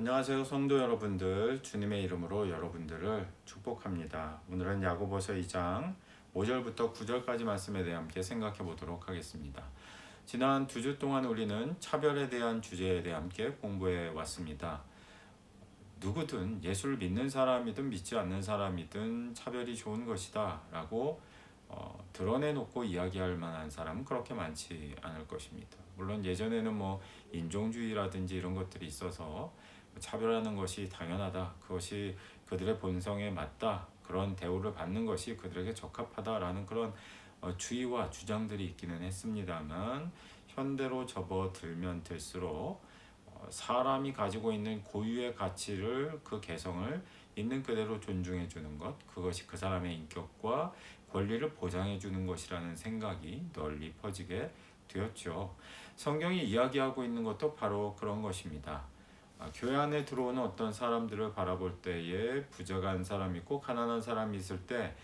안녕하세요 성도 여러분들, 주님의 이름으로 여러분들을 축복합니다. 오늘은 야고보서 2장 5절부터 9절까지 말씀에 대해 함께 생각해 보도록 하겠습니다. 지난 2주 동안 우리는 차별에 대한 주제에 대해 함께 공부해 왔습니다. 누구든 예수를 믿는 사람이든 믿지 않는 사람이든 차별이 좋은 것이다 라고 드러내놓고 이야기할 만한 사람은 그렇게 많지 않을 것입니다. 물론 예전에는 인종주의라든지 이런 것들이 있어서 차별하는 것이 당연하다, 그것이 그들의 본성에 맞다, 그런 대우를 받는 것이 그들에게 적합하다라는 그런 주의와 주장들이 있기는 했습니다만, 현대로 접어들면 들수록 사람이 가지고 있는 고유의 가치를, 그 개성을 있는 그대로 존중해 주는 것, 그것이 그 사람의 인격과 권리를 보장해 주는 것이라는 생각이 널리 퍼지게 되었죠. 성경이 이야기하고 있는 것도 바로 그런 것입니다. 교회 안에 들어오는 어떤 사람들을 바라볼 때에 부족한 사람이 있고 가난한 사람이 있을 때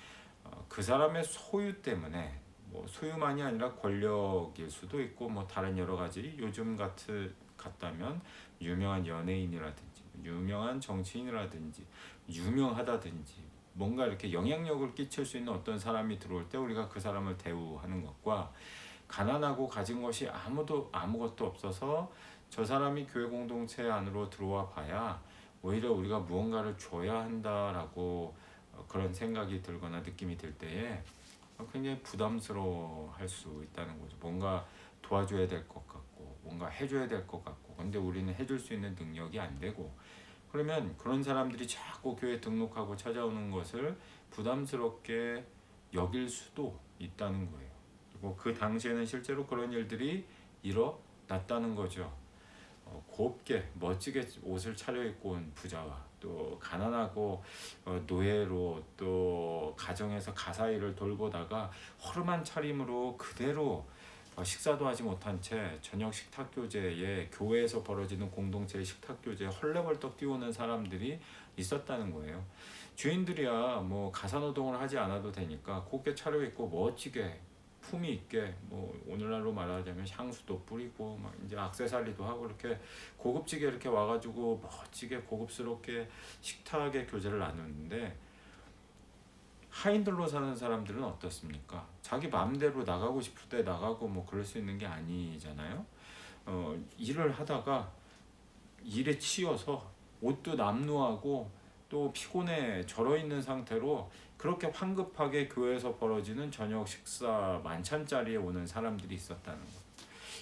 그 사람의 소유 때문에, 소유만이 아니라 권력일 수도 있고 다른 여러 가지, 요즘 같다면 유명한 연예인이라든지 유명한 정치인이라든지 유명하다든지 뭔가 이렇게 영향력을 끼칠 수 있는 어떤 사람이 들어올 때 우리가 그 사람을 대우하는 것과, 가난하고 가진 것이 아무것도 없어서 저 사람이 교회 공동체 안으로 들어와 봐야 오히려 우리가 무언가를 줘야 한다라고 그런 생각이 들거나 느낌이 들 때에 굉장히 부담스러워 할 수 있다는 거죠. 뭔가 도와줘야 될 것 같고 뭔가 해줘야 될 것 같고, 근데 우리는 해줄 수 있는 능력이 안 되고, 그러면 그런 사람들이 자꾸 교회 등록하고 찾아오는 것을 부담스럽게 여길 수도 있다는 거예요. 그리고 그 당시에는 실제로 그런 일들이 일어났다는 거죠. 곱게 멋지게 옷을 차려입고 온 부자와 또 가난하고 노예로 또 가정에서 가사일을 돌보다가 허름한 차림으로 그대로 식사도 하지 못한 채 저녁 식탁 교제에, 교회에서 벌어지는 공동체의 식탁 교제에 헐레벌떡 뛰어오는 사람들이 있었다는 거예요. 주인들이야 가사노동을 하지 않아도 되니까 곱게 차려입고 멋지게 품위 있게, 오늘날로 말하자면 향수도 뿌리고 이제 액세서리도 하고 이렇게 고급지게 이렇게 와가지고 멋지게 고급스럽게 식탁의 교제를 나누는데, 하인들로 사는 사람들은 어떻습니까? 자기 마음대로 나가고 싶을 때 나가고 그럴 수 있는 게 아니잖아요. 일을 하다가 일에 치여서 옷도 남루하고 또 피곤해 절어 있는 상태로 그렇게 황급하게 교회에서 벌어지는 저녁 식사 만찬 자리에 오는 사람들이 있었다는 거.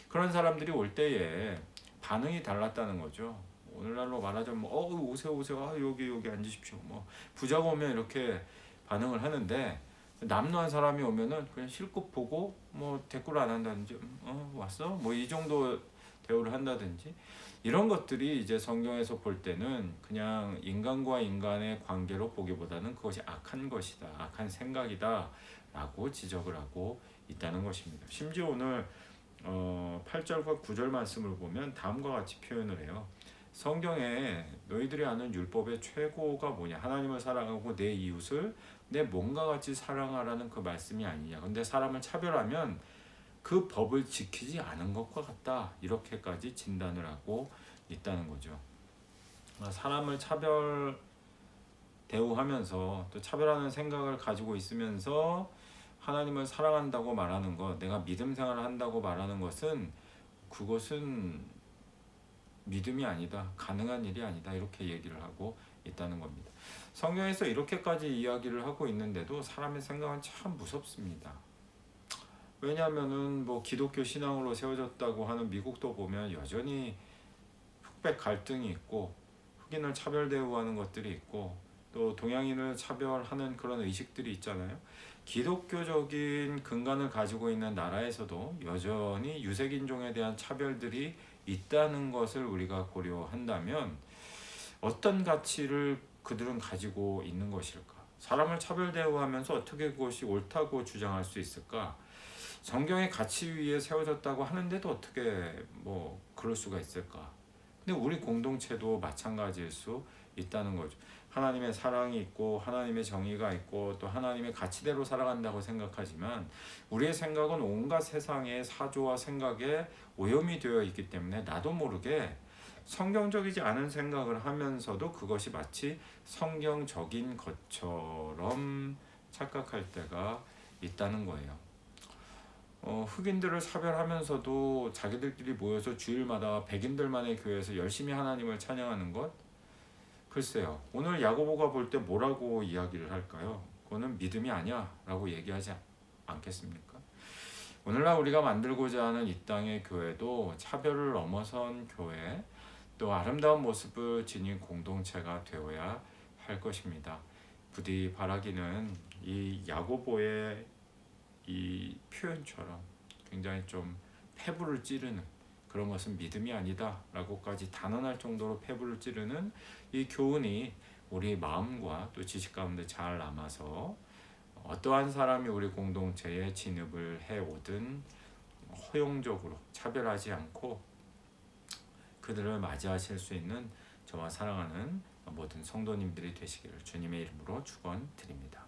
그런 사람들이 올 때에 반응이 달랐다는 거죠. 오늘날로 말하자면 오세요 여기 앉으십시오. 부자가 오면 이렇게 반응을 하는데, 남루한 사람이 오면은 그냥 실컷 보고 대꾸를 안 한다든지 왔어? 이 정도 대우를 한다든지, 이런 것들이 이제 성경에서 볼 때는 그냥 인간과 인간의 관계로 보기보다는 그것이 악한 것이다, 악한 생각이다 라고 지적을 하고 있다는 것입니다. 심지어 오늘 8절과 9절 말씀을 보면 다음과 같이 표현을 해요. 성경에 너희들이 아는 율법의 최고가 뭐냐? 하나님을 사랑하고 내 이웃을 내 몸과 같이 사랑하라는 그 말씀이 아니냐. 근데 사람을 차별하면 그 법을 지키지 않은 것과 같다, 이렇게까지 진단을 하고 있다는 거죠. 사람을 차별 대우하면서 또 차별하는 생각을 가지고 있으면서 하나님을 사랑한다고 말하는 것, 내가 믿음 생활을 한다고 말하는 것은, 그것은 믿음이 아니다, 가능한 일이 아니다, 이렇게 얘기를 하고 있다는 겁니다. 성경에서 이렇게까지 이야기를 하고 있는데도 사람의 생각은 참 무섭습니다. 왜냐하면은 기독교 신앙으로 세워졌다고 하는 미국도 보면 여전히 흑백 갈등이 있고 흑인을 차별 대우하는 것들이 있고 또 동양인을 차별하는 그런 의식들이 있잖아요. 기독교적인 근간을 가지고 있는 나라에서도 여전히 유색인종에 대한 차별들이 있다는 것을 우리가 고려한다면 어떤 가치를 그들은 가지고 있는 것일까? 사람을 차별 대우하면서 어떻게 그것이 옳다고 주장할 수 있을까? 성경의 가치 위에 세워졌다고 하는데도 어떻게 그럴 수가 있을까? 근데 우리 공동체도 마찬가지일 수 있다는 거죠. 하나님의 사랑이 있고 하나님의 정의가 있고 또 하나님의 가치대로 살아간다고 생각하지만, 우리의 생각은 온갖 세상의 사조와 생각에 오염이 되어 있기 때문에 나도 모르게 성경적이지 않은 생각을 하면서도 그것이 마치 성경적인 것처럼 착각할 때가 있다는 거예요. 흑인들을 사별하면서도 자기들끼리 모여서 주일마다 백인들만의 교회에서 열심히 하나님을 찬양하는 것, 글쎄요. 오늘 야고보가 볼 때 뭐라고 이야기를 할까요? 그거는 믿음이 아니야 라고 얘기하지 않겠습니까? 오늘날 우리가 만들고자 하는 이 땅의 교회도 차별을 넘어선 교회, 또 아름다운 모습을 지닌 공동체가 되어야 할 것입니다. 부디 바라기는 이 야고보의 이 표현처럼 굉장히 좀 폐부를 찌르는 그런 것은 믿음이 아니다 라고까지 단언할 정도로 폐부를 찌르는 이 교훈이 우리 마음과 또 지식 가운데 잘 남아서 어떠한 사람이 우리 공동체에 진입을 해오든 허용적으로 차별하지 않고 그들을 맞이하실 수 있는 저와 사랑하는 모든 성도님들이 되시기를 주님의 이름으로 축원드립니다.